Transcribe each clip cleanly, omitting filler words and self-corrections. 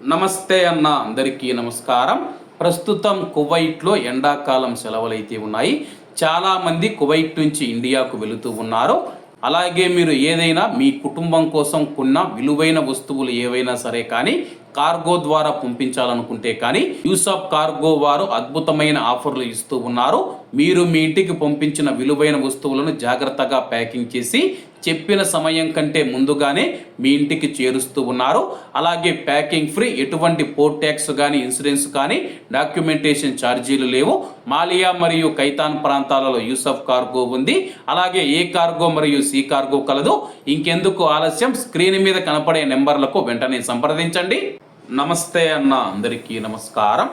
నమస్తే అన్న అందరికీ నమస్కారం. ప్రస్తుతం కువైట్లో ఎండాకాలం సెలవులైతే ఉన్నాయి. చాలామంది కువైట్ నుంచి ఇండియాకు వెళుతూ ఉన్నారు. అలాగే మీరు ఏదైనా మీ కుటుంబం కోసం కొన్న విలువైన వస్తువులు ఏవైనా సరే కానీ కార్గో ద్వారా పంపించాలనుకుంటే కానీ యూసఫ్ కార్గో వారు అద్భుతమైన ఆఫర్లు ఇస్తూ ఉన్నారు. మీరు మీ ఇంటికి పంపించిన విలువైన వస్తువులను జాగ్రత్తగా ప్యాకింగ్ చేసి చెప్పిన సమయం కంటే ముందుగానే మీ ఇంటికి చేరుస్తూ ఉన్నారు. అలాగే ప్యాకింగ్ ఫ్రీ, ఎటువంటి పోర్ట్ ట్యాక్స్ కానీ ఇన్సూరెన్స్ కానీ డాక్యుమెంటేషన్ ఛార్జీలు లేవు. మాలియా మరియు కైతాన్ ప్రాంతాలలో యూసఫ్ కార్గో ఉంది. అలాగే ఏ కార్గో మరియు సి కార్గో కలదు. ఇంకెందుకు ఆలస్యం, స్క్రీన్ మీద కనపడే నెంబర్లకు వెంటనే సంప్రదించండి. నమస్తే అన్న అందరికీ నమస్కారం.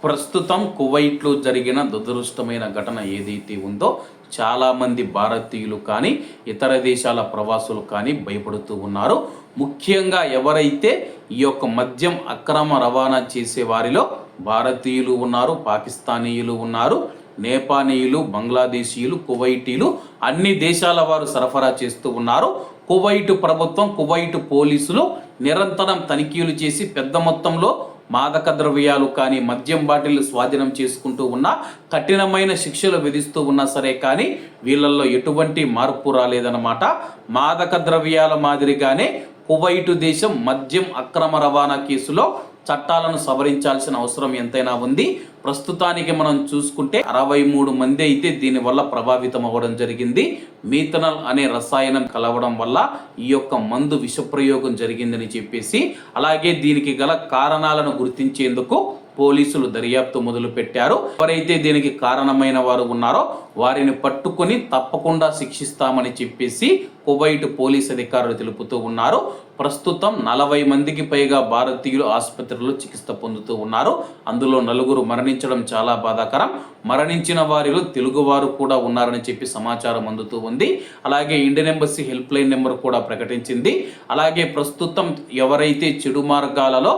ప్రస్తుతం కువైట్లో జరిగిన దురదృష్టమైన ఘటన ఏదైతే ఉందో చాలామంది భారతీయులు కానీ ఇతర దేశాల ప్రవాసులు కానీ భయపడుతూ ఉన్నారు. ముఖ్యంగా ఎవరైతే ఈ యొక్క మద్యం అక్రమ రవాణా చేసే వారిలో భారతీయులు ఉన్నారు, పాకిస్తానీయులు ఉన్నారు, నేపాలీయులు, బంగ్లాదేశీయులు, కువైటీలు, అన్ని దేశాల వారు సరఫరా చేస్తూ ఉన్నారు. కువైట్ ప్రభుత్వం, కువైట్ పోలీసులు నిరంతరం తనిఖీలు చేసి పెద్ద మొత్తంలో మాదక ద్రవ్యాలు కానీ మద్యం బాటిల్ స్వాధీనం చేసుకుంటూ ఉన్నా, కఠినమైన శిక్షలు విధిస్తూ ఉన్నా సరే కానీ వీళ్ళల్లో ఎటువంటి మార్పు రాలేదన్నమాట. మాదక ద్రవ్యాల మాదిరిగానే కువైటు దేశం మద్యం అక్రమ రవాణా కేసులో చట్టాలను సవరించాల్సిన అవసరం ఎంతైనా ఉంది. ప్రస్తుతానికి మనం చూసుకుంటే 63 మంది అయితే దీనివల్ల ప్రభావితం అవ్వడం జరిగింది. మీథనాల్ అనే రసాయనం కలవడం వల్ల ఈ యొక్క మందు విషప్రయోగం జరిగిందని చెప్పేసి, అలాగే దీనికి గల కారణాలను గుర్తించేందుకు పోలీసులు దర్యాప్తు మొదలు పెట్టారు. ఎవరైతే దీనికి కారణమైన వారు ఉన్నారో వారిని పట్టుకొని తప్పకుండా శిక్షిస్తామని చెప్పేసి కువైట్ పోలీస్ అధికారులు తెలుపుతూ ఉన్నారు. ప్రస్తుతం 40 మందికి పైగా భారతీయులు ఆసుపత్రిలో చికిత్స పొందుతూ ఉన్నారు. అందులో 4 మరణించడం చాలా బాధాకరం. మరణించిన వారిలో తెలుగువారు కూడా ఉన్నారని చెప్పి సమాచారం అందుతూ ఉంది. అలాగే Indian embassy help line number కూడా ప్రకటించింది. అలాగే ప్రస్తుతం ఎవరైతే చెడు మార్గాలలో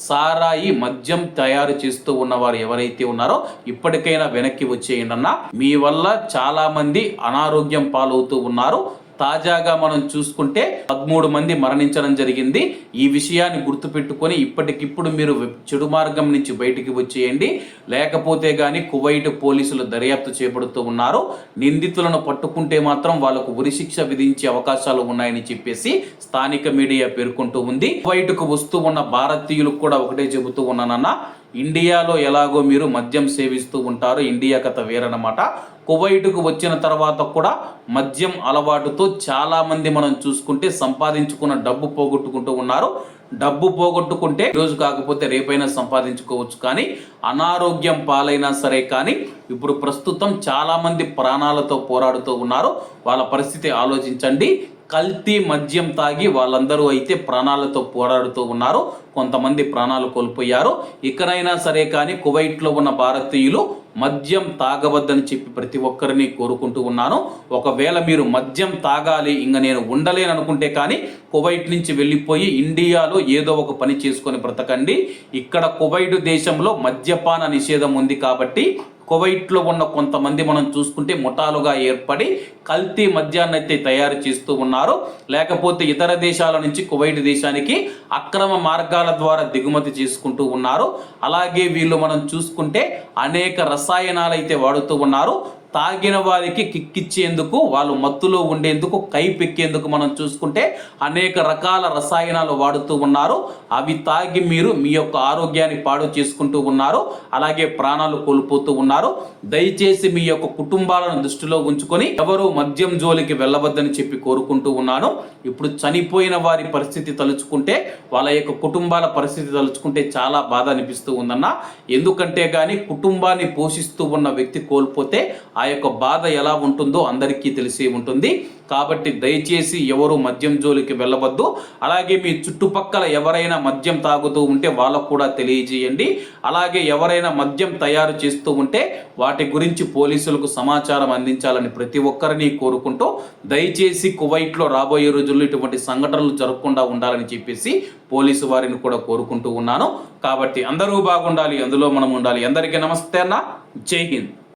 సారాయి మద్యం తయారు చేస్తూ ఉన్నవారు ఎవరైతే ఉన్నారో ఇప్పటికైనా వెనక్కి వచ్చేయండి అన్న. మీ వల్ల చాలా మంది అనారోగ్యం పాలవుతూ ఉన్నారు. తాజాగా మనం చూసుకుంటే 13 మంది మరణించడం జరిగింది. ఈ విషయాన్ని గుర్తుపెట్టుకొని ఇప్పటికిప్పుడు మీరు చెడు మార్గం నుంచి బయటికి వచ్చేయండి, లేకపోతే కానీ కువైట్ పోలీసులు దర్యాప్తు చేపడుతూ ఉన్నారు. నిందితులను పట్టుకుంటే మాత్రం వాళ్ళకు ఉరిశిక్ష విధించే అవకాశాలు ఉన్నాయని చెప్పేసి స్థానిక మీడియా పేర్కొంటూ ఉంది. కువైట్కు వస్తూ ఉన్న భారతీయులకు కూడా ఒకటే చెబుతూ ఉన్నానన్న, ఇండియాలో ఎలాగో మీరు మద్యం సేవిస్తూ ఉంటారు, ఇండియా కథ వేరనమాట. కువైట్కు వచ్చిన తర్వాత కూడా మద్యం అలవాటుతో చాలామంది మనం చూసుకుంటే సంపాదించుకున్న డబ్బు పోగొట్టుకుంటూ ఉన్నారు. డబ్బు పోగొట్టుకుంటే రోజు కాకపోతే రేపైనా సంపాదించుకోవచ్చు, కానీ అనారోగ్యం పాలైనా సరే కానీ ఇప్పుడు ప్రస్తుతం చాలామంది ప్రాణాలతో పోరాడుతూ ఉన్నారు. వాళ్ళ పరిస్థితి ఆలోచించండి. కల్తీ మద్యం తాగి వాళ్ళందరూ అయితే ప్రాణాలతో పోరాడుతూ ఉన్నారు. కొంతమంది ప్రాణాలు కోల్పోయారు. ఇకనైనా సరే కానీ కువైట్లో ఉన్న భారతీయులు మద్యం తాగవద్దని చెప్పి ప్రతి ఒక్కరిని కోరుకుంటూ ఉన్నాను. ఒకవేళ మీరు మద్యం తాగాలి, ఇంక నేను ఉండలేను అనుకుంటే కానీ కువైట్ నుంచి వెళ్ళిపోయి ఇండియాలో ఏదో ఒక పని చేసుకొని బ్రతకండి. ఇక్కడ కువైట్ దేశంలో మద్యపాన నిషేధం ఉంది కాబట్టి కువైట్లో ఉన్న కొంతమంది మనం చూసుకుంటే ముఠాలుగా ఏర్పడి కల్తీ మద్యాన్ని అయితే తయారు చేస్తూ ఉన్నారు. లేకపోతే ఇతర దేశాల నుంచి కువైట్ దేశానికి అక్రమ మార్గాల ద్వారా దిగుమతి చేసుకుంటూ ఉన్నారు. అలాగే వీళ్ళు మనం చూసుకుంటే అనేక రసాయనాలు అయితే వాడుతూ ఉన్నారు. తాగిన వారికి కిక్కిచ్చేందుకు, వాళ్ళు మత్తులో ఉండేందుకు, కైపెక్కేందుకు మనం చూసుకుంటే అనేక రకాల రసాయనాలు వాడుతూ ఉన్నారు. అవి తాగి మీరు మీ యొక్క ఆరోగ్యాన్ని పాడు చేసుకుంటూ ఉన్నారు. అలాగే ప్రాణాలు కోల్పోతూ ఉన్నారు. దయచేసి మీ యొక్క కుటుంబాలను దృష్టిలో ఉంచుకొని ఎవరు మద్యం జోలికి వెళ్ళవద్దని చెప్పి కోరుకుంటూ ఉన్నాను. ఇప్పుడు చనిపోయిన వారి పరిస్థితి తలుచుకుంటే, వాళ్ళ యొక్క కుటుంబాల పరిస్థితి తలుచుకుంటే చాలా బాధ అనిపిస్తూ ఉందన్న. ఎందుకంటే కానీ కుటుంబాన్ని పోషిస్తూ ఉన్న వ్యక్తి కోల్పోతే ఆ యొక్క బాధ ఎలా ఉంటుందో అందరికీ తెలిసి ఉంటుంది. కాబట్టి దయచేసి ఎవరు మద్యం జోలికి వెళ్ళవద్దు. అలాగే మీ చుట్టుపక్కల ఎవరైనా మద్యం తాగుతూ ఉంటే వాళ్ళకు కూడా తెలియజేయండి. అలాగే ఎవరైనా మద్యం తయారు చేస్తూ ఉంటే వాటి గురించి పోలీసులకు సమాచారం అందించాలని ప్రతి ఒక్కరిని కోరుకుంటూ, దయచేసి కువైట్లో రాబోయే రోజుల్లో ఇటువంటి సంఘటనలు జరగకుండా ఉండాలని చెప్పేసి పోలీసు వారిని కూడా కోరుకుంటూ ఉన్నాను. కాబట్టి అందరూ బాగుండాలి, అందులో మనం ఉండాలి. అందరికీ నమస్తే అన్న. జై హింద్.